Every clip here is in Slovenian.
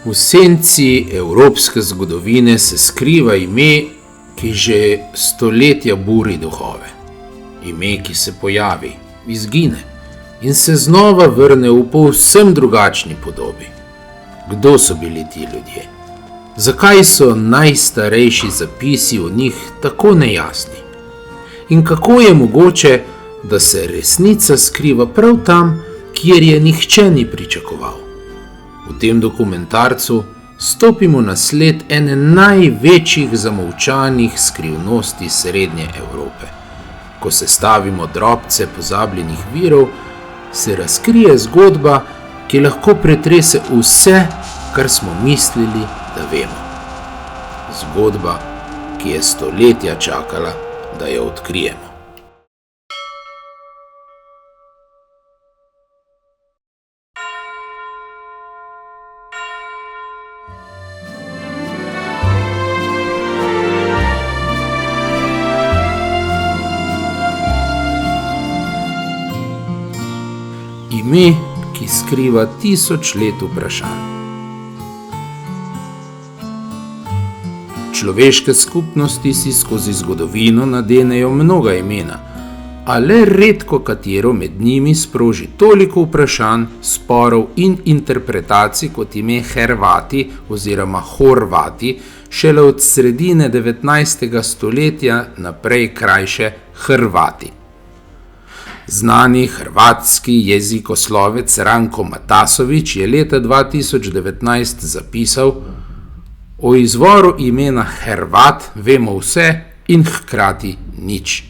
V senci evropske zgodovine se skriva ime, ki že stoletja buri duhove. Ime, ki se pojavi, izgine in se znova vrne v povsem drugačni podobi. Kdo so bili ti ljudje? Zakaj so najstarejši zapisi o njih tako nejasni? In kako je mogoče, da se resnica skriva prav tam, kjer je nihče ni pričakoval? V tem dokumentarcu stopimo na sled ene največjih zamolčanih skrivnosti Srednje Evrope. Ko sestavimo drobce pozabljenih virov, se razkrije zgodba, ki lahko pretrese vse, kar smo mislili, da vemo. Zgodba, ki je stoletja čakala, da jo odkrijemo. Ime, ki skriva 1000 let vprašanj. Človeške skupnosti si skozi zgodovino nadenejo mnoga imena, a le redko katero med njimi sproži toliko vprašanj, sporov in interpretacij kot ime Hrvati oziroma Horvati, šele od sredine 19. stoletja naprej krajše Hrvati. Znani hrvatski jezikoslovec Ranko Matasović je leta 2019 zapisal: o izvoru imena Hrvat vemo vse in hkrati nič.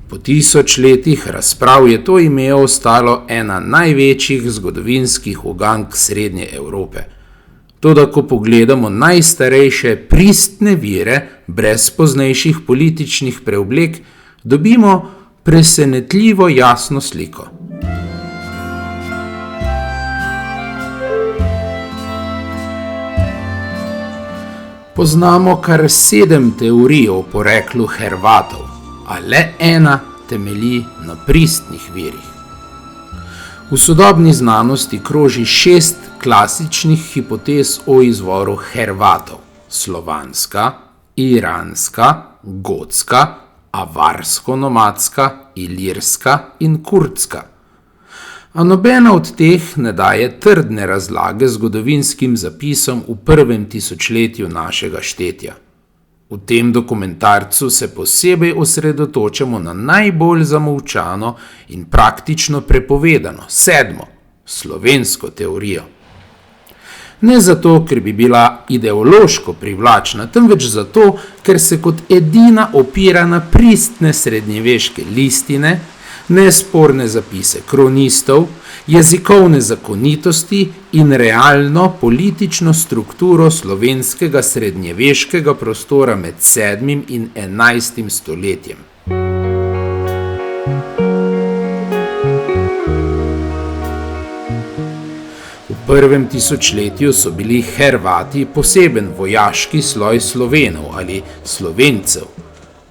Po 1000 letih razprav je to ime ostalo ena največjih zgodovinskih ugank Srednje Evrope. Toda ko pogledamo najstarejše pristne vire brez poznejših političnih preoblek, dobimo presenetljivo jasno sliko. Poznamo kar 7 teorij o poreklu Hrvatov, a le ena temelji na pristnih virih. V sodobni znanosti kroži 6 klasičnih hipotez o izvoru Hrvatov: slovanska, iranska, gotska, avarsko-nomadska, ilirska in kurdska. A nobena od teh ne daje trdne razlage zgodovinskim zapisom v prvem tisočletju našega štetja. V tem dokumentarcu se posebej osredotočamo na najbolj zamolčano in praktično prepovedano, 7. slovensko teorijo. Ne zato, ker bi bila ideološko privlačna, temveč zato, ker se kot edina opira na pristne srednjeveške listine, nesporne zapise kronistov, jezikovne zakonitosti in realno politično strukturo slovenskega srednjeveškega prostora med 7. in 11. stoletjem. V prvem tisočletju so bili Hrvati poseben vojaški sloj Slovenov ali Slovencev.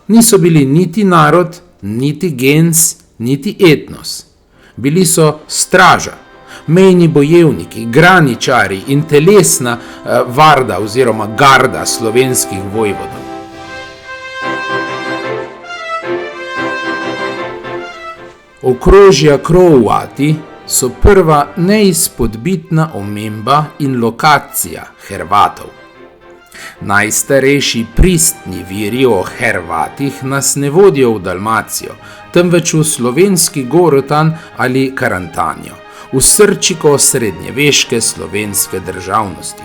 Niso bili niti narod, niti gens, niti etnos. Bili so straža, mejni bojevniki, graničari in telesna varda oziroma garda slovenskih vojvodov. Okrožja Croati so prva neizpodbitna omemba in lokacija Hrvatov. Najstarejši pristni viri o Hrvatih nas ne vodijo v Dalmacijo, temveč v slovenski Gorotan ali Karantanjo, v srčiko srednjeveške slovenske državnosti.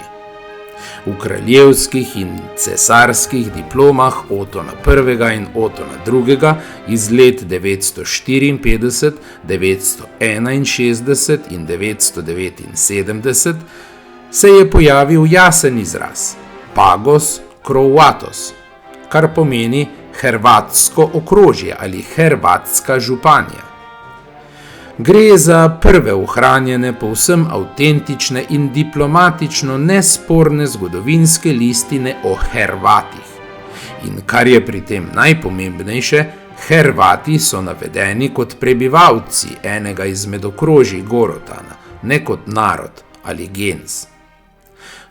V kraljevskih in cesarskih diplomah Otona I. in Otona II. Iz let 954, 961 in 979 se je pojavil jasen izraz Pagos Croatos, kar pomeni hrvatsko okrožje ali hrvatska županija. Gre za prve ohranjene, povsem avtentične in diplomatično nesporne zgodovinske listine o Hrvatih. In kar je pri tem najpomembnejše, Hrvati so navedeni kot prebivalci enega izmed okrožij Gorotana, ne kot narod ali gens.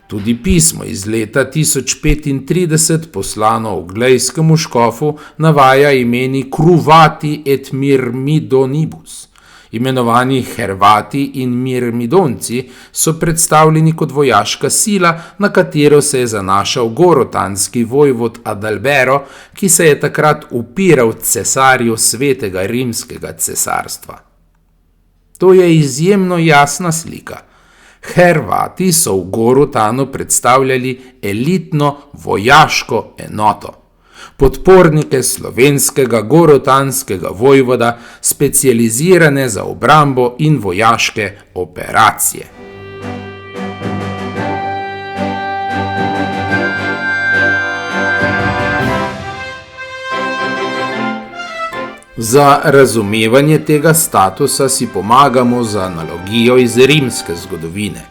Tudi pismo iz leta 1035 poslano oglejskemu škofu navaja imeni Cruvati et Myrmidonibus. Imenovani Hrvati in Mirmidonci so predstavljeni kot vojaška sila, na katero se je zanašal gorotanski vojvod Adalbero, ki se je takrat upiral cesarju Svetega rimskega cesarstva. To je izjemno jasna slika. Hrvati so v Gorotanu predstavljali elitno vojaško enoto, podpornike slovenskega gorotanskega vojvoda, specializirane za obrambo in vojaške operacije. Za razumevanje tega statusa si pomagamo z analogijo iz rimske zgodovine.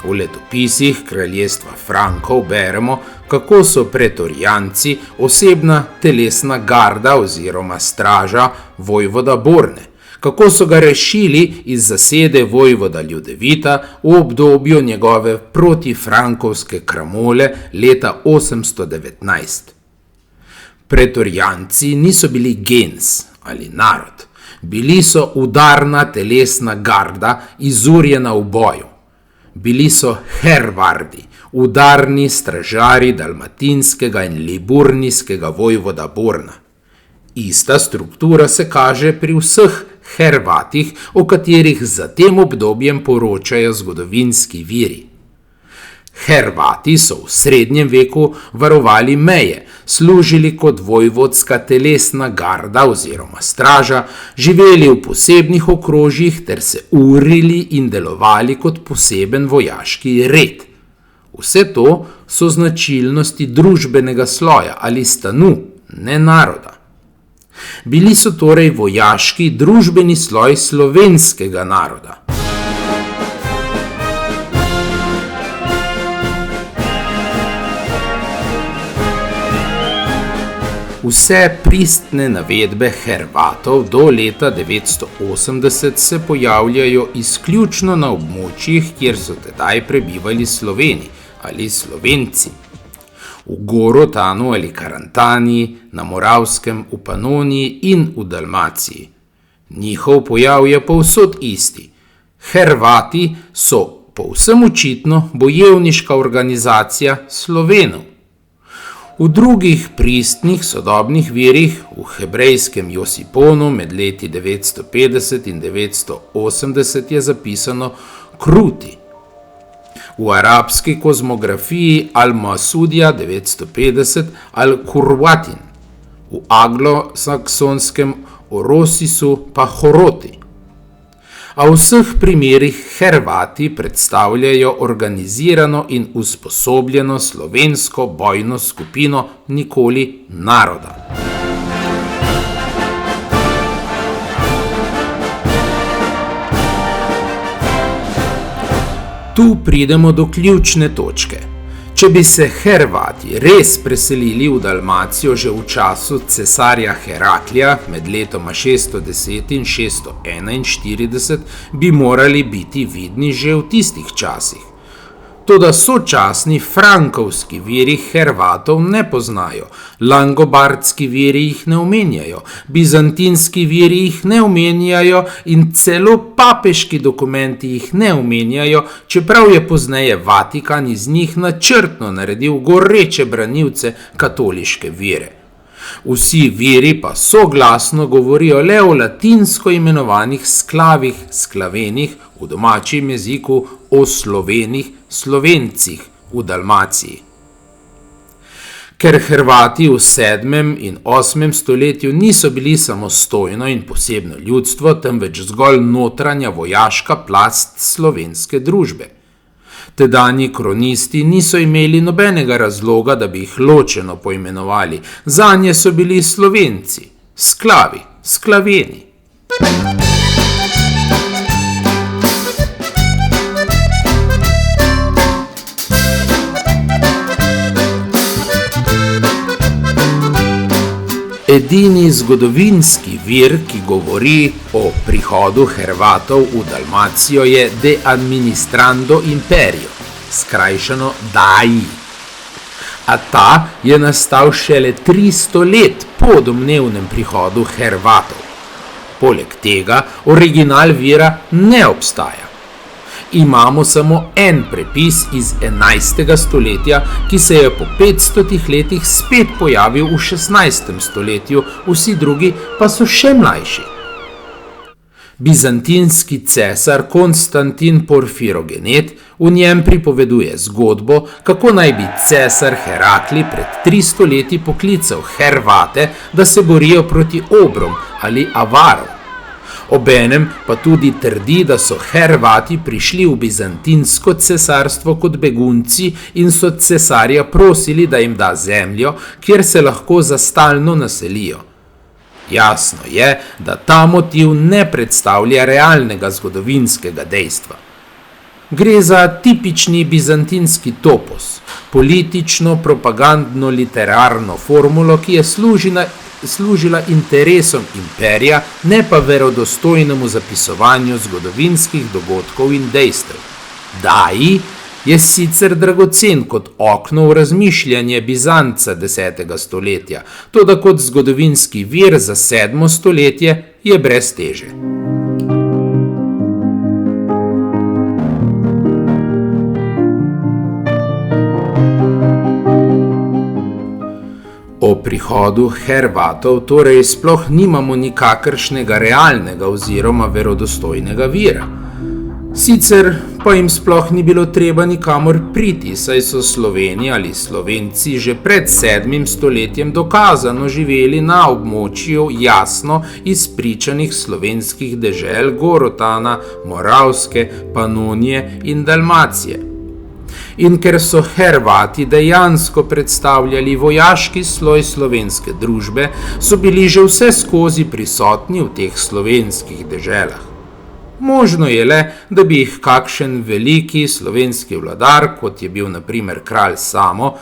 V letopisih kraljestva Frankov beremo, kako so pretorijanci osebna telesna garda oziroma straža vojvoda Borne, kako so ga rešili iz zasede vojvoda Ljudevita v obdobju njegove protifrankovske kramole leta 819. Pretorijanci niso bili gens ali narod, bili so udarna telesna garda, izurjena v boju. Bili so hervardi, udarni stražari dalmatinskega in liburnijskega vojvoda Borna. Ista struktura se kaže pri vseh Hrvatih, o katerih za tem obdobjem poročajo zgodovinski viri. Hrvati so v srednjem veku varovali meje, služili kot vojvodska telesna garda oziroma straža, živeli v posebnih okrožjih ter se urili in delovali kot poseben vojaški red. Vse to so značilnosti družbenega sloja ali stanu, ne naroda. Bili so torej vojaški družbeni sloj slovenskega naroda. Vse pristne navedbe Hrvatov do leta 980 se pojavljajo izključno na območjih, kjer so tedaj prebivali Sloveni ali Slovenci. V Gorotanu ali Karantaniji, na Moravskem, v Panoniji in v Dalmaciji. Njihov pojav je povsod isti. Hrvati so povsem očitno bojevniška organizacija Slovenov. V drugih pristnih sodobnih virih, v hebrejskem Josiponu med leti 950 in 980 je zapisano Kruti. V arabski kozmografiji Al-Masudija 950 Al-Kurwatin, v anglosaksonskem Orosisu pa Horoti. A v vseh primerih Hrvati predstavljajo organizirano in usposobljeno slovensko bojno skupino, nikoli naroda. Tu pridemo do ključne točke. Če bi se Hrvati res preselili v Dalmacijo že v času cesarja Heraklija med letoma 610 in 641, bi morali biti vidni že v tistih časih. Toda sočasni frankovski viri Hrvatov ne poznajo, langobardski viri jih ne omenjajo, bizantinski viri jih ne omenjajo in celo papeški dokumenti jih ne omenjajo, čeprav je pozneje Vatikan iz njih načrtno naredil goreče branilce katoliške vere. Vsi viri pa soglasno govorijo le o latinsko imenovanih sklavih, sklavenih, v domačem jeziku o Slovenih, Slovencih v Dalmaciji. Ker Hrvati v 7. in 8. stoletju niso bili samostojno in posebno ljudstvo, temveč zgolj notranja vojaška plast slovenske družbe. Tedanji kronisti niso imeli nobenega razloga, da bi jih ločeno poimenovali. Zanje so bili Slovenci, sklavi, sklaveni. Edini zgodovinski vir, ki govori o prihodu Hrvatov v Dalmacijo, je De administrando imperio, skrajšano Dai. A ta je nastal šele 300 let po domnevnem prihodu Hrvatov. Poleg tega original vira ne obstaja. Imamo samo en prepis iz 11. stoletja, ki se je po 500 letih spet pojavil v 16. stoletju, vsi drugi pa so še mlajši. Bizantinski cesar Konstantin Porfirogenet v njem pripoveduje zgodbo, kako naj bi cesar Herakli pred 300 leti poklical Hrvate, da se borijo proti Obrom ali Avarom. Obenem pa tudi trdi, da so Hrvati prišli v Bizantinsko cesarstvo kot begunci in so cesarja prosili, da jim da zemljo, kjer se lahko za stalno naselijo. Jasno je, da ta motiv ne predstavlja realnega zgodovinskega dejstva. Gre za tipični bizantinski topos, politično-propagandno-literarno formulo, ki je služila interesom imperija, ne pa verodostojnemu zapisovanju zgodovinskih dogodkov in dejstev. Dai je sicer dragocen kot okno v razmišljanje Bizanca 10. stoletja, toda kot zgodovinski vir za 7. stoletje je brez teže. O prihodu Hrvatov torej sploh nimamo nikakršnega realnega oziroma verodostojnega vira. Sicer pa jim sploh ni bilo treba nikamor priti, saj so Sloveni ali Slovenci že pred 7. stoletjem dokazano živeli na območju jasno izpričanih slovenskih dežel Gorotana, Moravske, Panonije in Dalmacije. In ker so Hrvati dejansko predstavljali vojaški sloj slovenske družbe, so bili že vse skozi prisotni v teh slovenskih deželah. Možno je le, da bi jih kakšen veliki slovenski vladar, kot je bil na primer kralj Samo,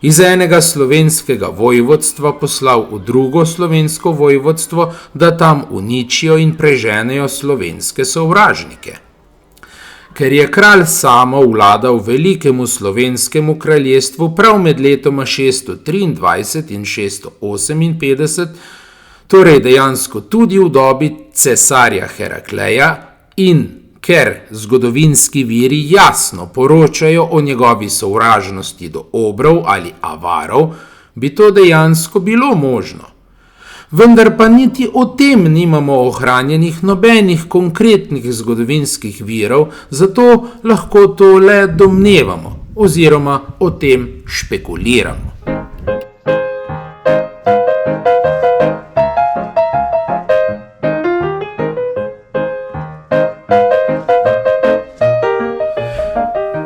iz enega slovenskega vojvodstva poslal v drugo slovensko vojvodstvo, da tam uničijo in preženejo slovenske sovražnike. Ker je kralj Samo vladal velikemu slovenskemu kraljestvu prav med letoma 623 in 658, torej dejansko tudi v dobi cesarja Herakleja, in ker zgodovinski viri jasno poročajo o njegovi sovražnosti do Obrov ali Avarov, bi to dejansko bilo možno. Vendar pa niti o tem nimamo ohranjenih nobenih konkretnih zgodovinskih virov, zato lahko to le domnevamo oziroma o tem špekuliramo.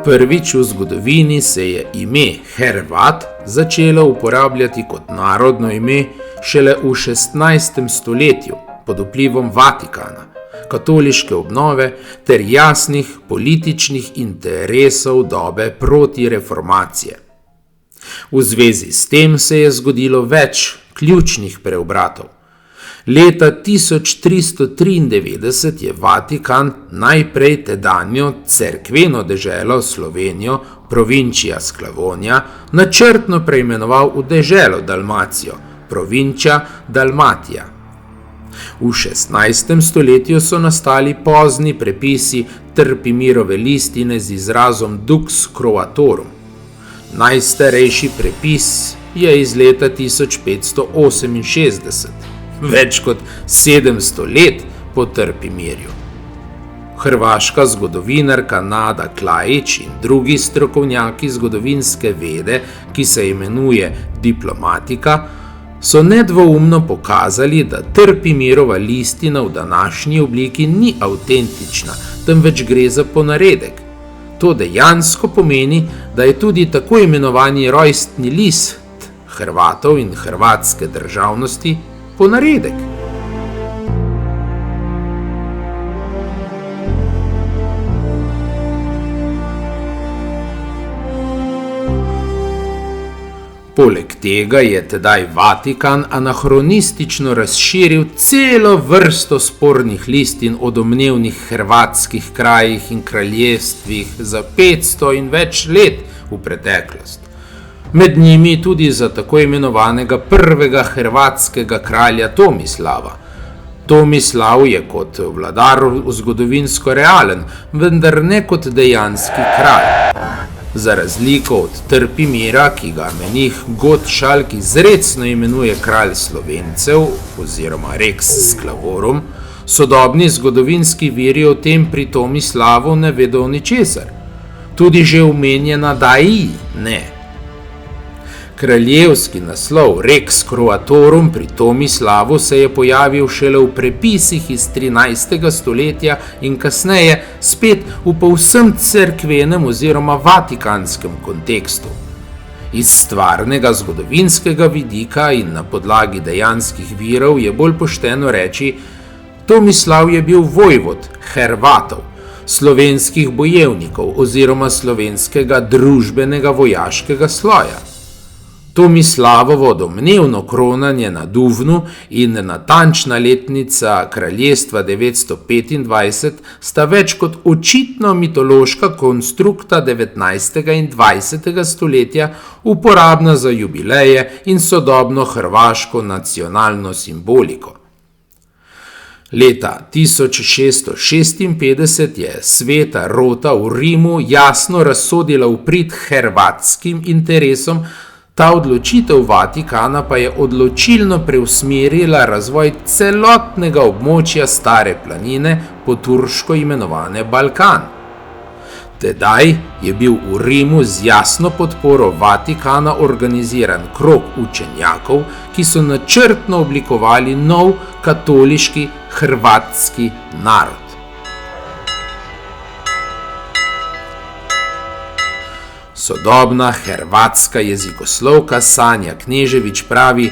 Prvič v zgodovini se je ime Hrvat začelo uporabljati kot narodno ime šele v 16. stoletju pod vplivom Vatikana, katoliške obnove ter jasnih političnih interesov dobe protireformacije. V zvezi s tem se je zgodilo več ključnih preobratov. Leta 1393 je Vatikan najprej tedanjo cerkveno deželo Slovenijo, provinčija Sklavonija, načrtno preimenoval v deželo Dalmacijo, provinčja Dalmatija. V 16. stoletju so nastali pozni prepisi Trpimirove listine z izrazom Dux Croatorum. Najstarejši prepis je iz leta 1568. Več kot 700 let po Trpimirju. Hrvaška zgodovinarka Nada Klajić in drugi strokovnjaki zgodovinske vede, ki se imenuje diplomatika, so nedvoumno pokazali, da Trpimirova listina v današnji obliki ni avtentična, temveč gre za ponaredek. To dejansko pomeni, da je tudi tako imenovani rojstni list Hrvatov in hrvatske državnosti ponaredek. Poleg tega je tedaj Vatikan anahronistično razširil celo vrsto spornih listin o domnevnih hrvatskih krajih in kraljestvih za 500 in več let v preteklost. Med njimi tudi za tako imenovanega prvega hrvatskega kralja Tomislava. Tomislav je kot vladar zgodovinsko realen, vendar ne kot dejanski kralj. Za razliko od Trpimira, ki ga menih Gottschalk izrecno imenuje kralj Slovencev oziroma Rex Sclavorum, sodobni zgodovinski viri o tem pri Tomislavu ne vedo ničesar. Tudi že omenjena Dai ne. Kraljevski naslov Rex Croatorum pri Tomislavu se je pojavil šele v prepisih iz 13. stoletja in kasneje spet v povsem cerkvenem oziroma vatikanskem kontekstu. Iz stvarnega zgodovinskega vidika in na podlagi dejanskih virov je bolj pošteno reči, Tomislav je bil vojvod Hrvatov, slovenskih bojevnikov oziroma slovenskega družbenega vojaškega sloja. Tomislavovo domnevno kronanje na Duvnu in natančna letnica kraljestva 925 sta več kot očitno mitološka konstrukta 19. in 20. stoletja, uporabna za jubileje in sodobno hrvaško nacionalno simboliko. Leta 1656 je sveta rota v Rimu jasno razsodila v prid hrvatskim interesom. Ta odločitev Vatikana pa je odločilno preusmerila razvoj celotnega območja Stare planine, po turško imenovane Balkan. Tedaj je bil v Rimu z jasno podporo Vatikana organiziran krog učenjakov, ki so načrtno oblikovali nov katoliški hrvatski narod. Sodobna hrvatska jezikoslovka Sanja Knežević pravi,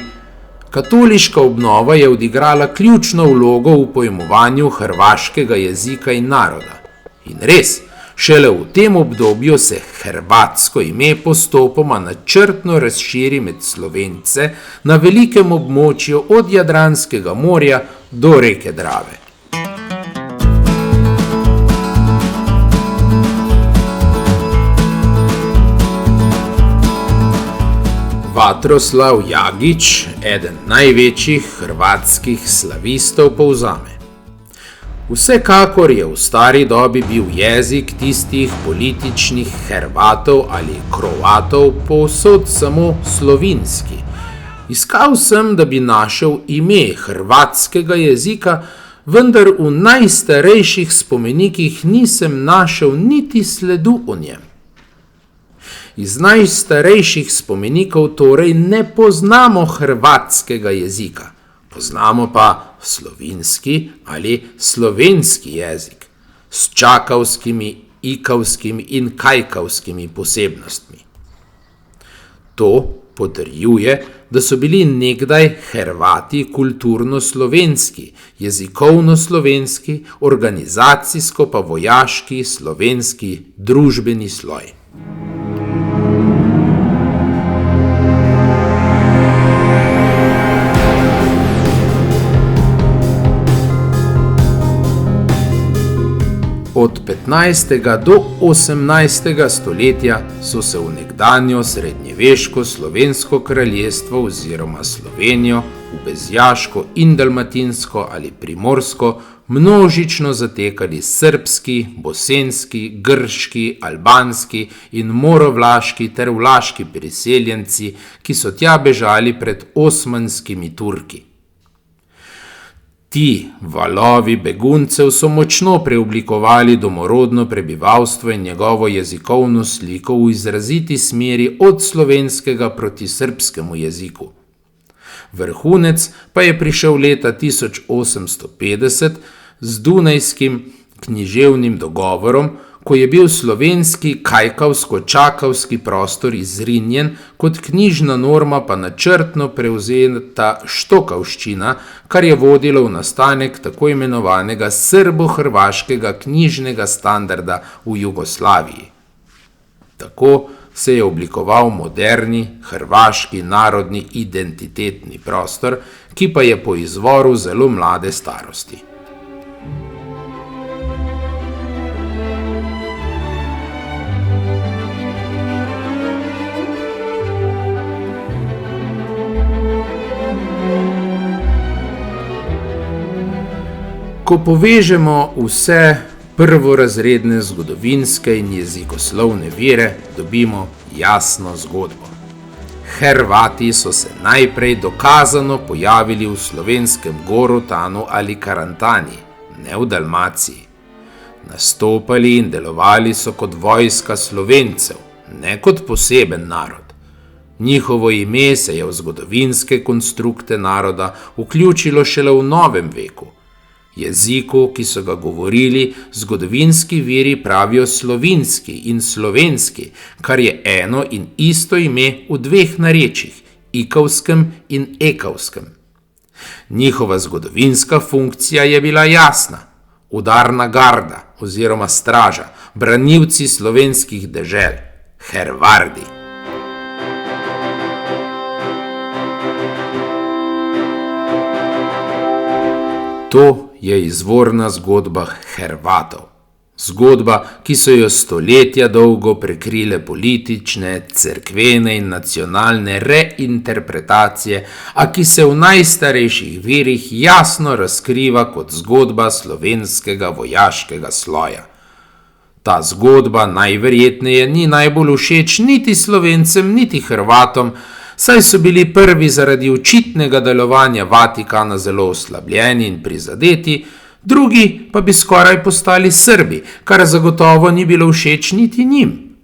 katoliška obnova je odigrala ključno vlogo v pojmovanju hrvaškega jezika in naroda. In res, šele v tem obdobju se hrvatsko ime postopoma načrtno razširi med Slovence na velikem območju od Jadranskega morja do reke Drave. Vatroslav Jagić, eden največjih hrvatskih slavistov, povzame. Vsekakor je v stari dobi bil jezik tistih političnih Hrvatov ali Kroatov povsod samo slovinski. Iskal sem, da bi našel ime hrvatskega jezika, vendar v najstarejših spomenikih nisem našel niti sledu o njem. Iz najstarejših spomenikov torej ne poznamo hrvatskega jezika, poznamo pa slovinski ali slovenski jezik s čakavskimi, ikavskimi in kajkavskimi posebnostmi. To potrjuje, da so bili nekdaj Hrvati kulturno slovenski, jezikovno slovenski, organizacijsko pa vojaški slovenski družbeni sloj. Od 15. do 18. stoletja so se v nekdanjo srednjeveško slovensko kraljestvo oziroma Slovenijo, v bezjaško in dalmatinsko ali primorsko, množično zatekali srbski, bosenski, grški, albanski in morovlaški ter vlaški priseljenci, ki so tja bežali pred osmanskimi Turki. Ti valovi beguncev so močno preoblikovali domorodno prebivalstvo in njegovo jezikovno sliko v izraziti smeri od slovenskega proti srbskemu jeziku. Vrhunec pa je prišel leta 1850 z Dunajskim književnim dogovorom, ko je bil slovenski kajkavsko-čakavski prostor izrinjen, kot knjižna norma pa načrtno prevzeta štokavščina, kar je vodilo v nastanek tako imenovanega srbo-hrvaškega knjižnega standarda v Jugoslaviji. Tako se je oblikoval moderni hrvaški narodni identitetni prostor, ki pa je po izvoru zelo mlade starosti. Ko povežemo vse prvorazredne zgodovinske in jezikoslovne vire, dobimo jasno zgodbo. Hrvati so se najprej dokazano pojavili v slovenskem Gorotanu ali Karantani, ne v Dalmaciji. Nastopali in delovali so kot vojska Slovencev, ne kot poseben narod. Njihovo ime se je v zgodovinske konstrukte naroda vključilo šele v novem veku. Jeziku, ki so ga govorili, zgodovinski viri pravijo slovinski in slovenski, kar je eno in isto ime v dveh narečjih, ikovskem in ekavskem. Njihova zgodovinska funkcija je bila jasna: udarna garda oziroma straža, branilci slovenskih dežel, Hervardi. To je izvorna zgodba Hrvatov. Zgodba, ki so jo stoletja dolgo prekrile politične, cerkvene in nacionalne reinterpretacije, a ki se v najstarejših virih jasno razkriva kot zgodba slovenskega vojaškega sloja. Ta zgodba najverjetneje ni najbolj všeč niti Slovencem, niti Hrvatom, saj so bili prvi zaradi očitnega delovanja Vatikana zelo oslabljeni in prizadeti, drugi pa bi skoraj postali Srbi, kar zagotovo ni bilo všeč niti njim.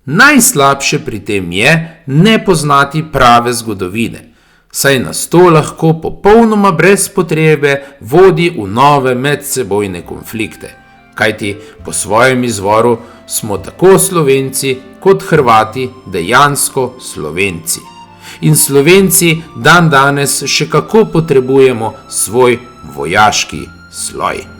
Najslabše pri tem je ne poznati prave zgodovine, saj nas to lahko popolnoma brez potrebe vodi v nove medsebojne konflikte, kajti po svojem izvoru smo tako Slovenci kot Hrvati dejansko Slovenci. In Slovenci dan danes še kako potrebujemo svoj vojaški sloj.